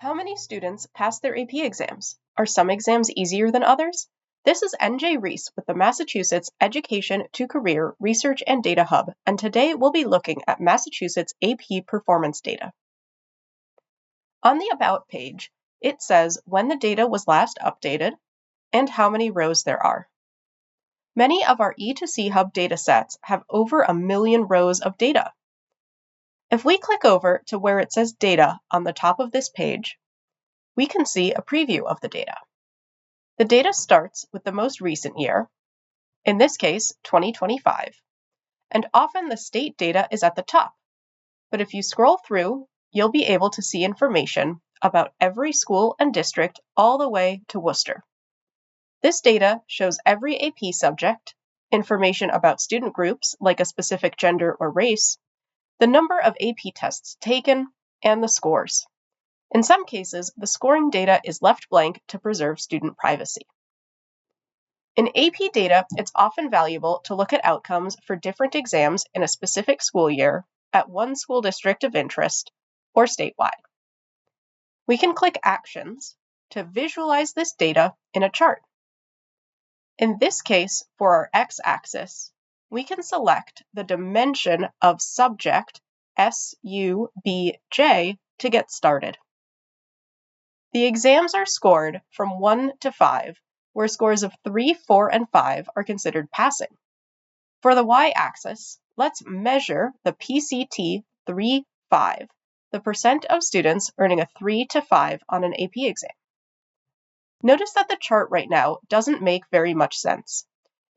How many students pass their AP exams? Are some exams easier than others? This is NJ Reese with the Massachusetts Education to Career Research and Data Hub, and today we'll be looking at Massachusetts AP performance data. On the About page, it says when the data was last updated and how many rows there are. Many of our E2C Hub datasets have over 1 million rows of data. If we click over to where it says Data on the top of this page, we can see a preview of the data. The data starts with the most recent year, in this case 2025, and often the state data is at the top. But if you scroll through, you'll be able to see information about every school and district all the way to Worcester. This data shows every AP subject, information about student groups like a specific gender or race, the number of AP tests taken, and the scores. In some cases, the scoring data is left blank to preserve student privacy. In AP data, it's often valuable to look at outcomes for different exams in a specific school year at one school district of interest or statewide. We can click Actions to visualize this data in a chart. In this case, for our x-axis, we can select the dimension of subject SUBJ to get started. The exams are scored from 1 to 5, where scores of 3, 4, and 5 are considered passing. For the y-axis, let's measure the PCT 3-5, the percent of students earning a 3 to 5 on an AP exam. Notice that the chart right now doesn't make very much sense.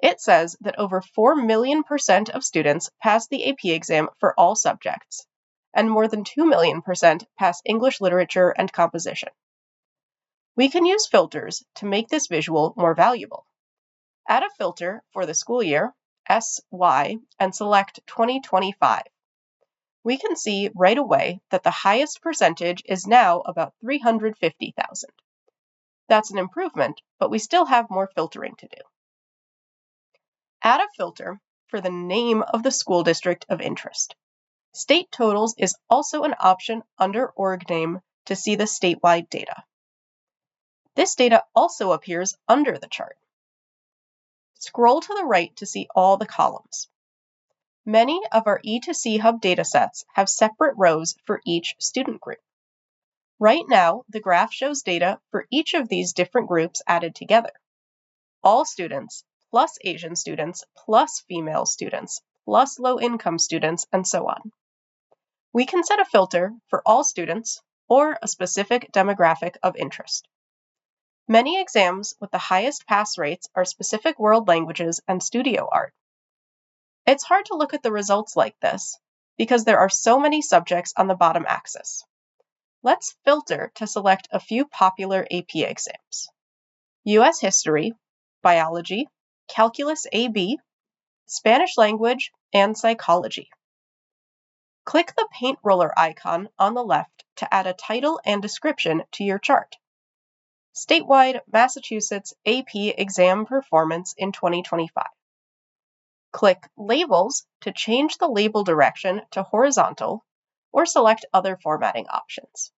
It says that over 4 million% of students pass the AP exam for all subjects, and more than 2 million% pass English literature and composition. We can use filters to make this visual more valuable. Add a filter for the school year, SY, and select 2025. We can see right away that the highest percentage is now about 350,000. That's an improvement, but we still have more filtering to do. Add a filter for the name of the school district of interest. State totals is also an option under org name to see the statewide data. This data also appears under the chart. Scroll to the right to see all the columns. Many of our E2C Hub datasets have separate rows for each student group. Right now, the graph shows data for each of these different groups added together. All students, plus Asian students, plus female students, plus low-income students, and so on. We can set a filter for all students or a specific demographic of interest. Many exams with the highest pass rates are specific world languages and studio art. It's hard to look at the results like this because there are so many subjects on the bottom axis. Let's filter to select a few popular AP exams: U.S. History, Biology, Calculus AB, Spanish Language, and Psychology. Click the paint roller icon on the left to add a title and description to your chart. Statewide Massachusetts AP Exam Performance in 2025. Click Labels to change the label direction to horizontal or select other formatting options.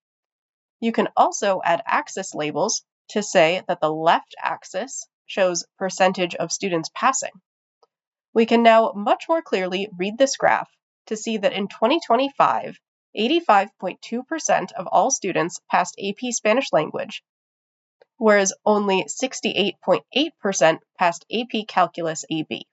You can also add axis labels to say that the left axis shows percentage of students passing. We can now much more clearly read this graph to see that in 2025, 85.2% of all students passed AP Spanish Language, whereas only 68.8% passed AP Calculus AB.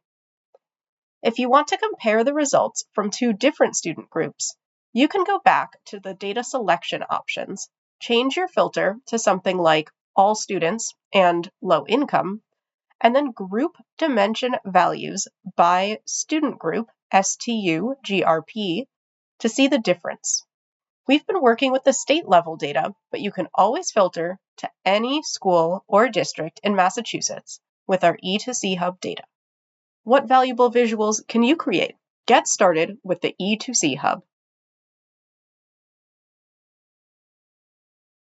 If you want to compare the results from two different student groups, you can go back to the data selection options, change your filter to something like all students and low income, and then group dimension values by student group, STU-GRP, to see the difference. We've been working with the state level data, but you can always filter to any school or district in Massachusetts with our E2C Hub data. What valuable visuals can you create? Get started with the E2C Hub.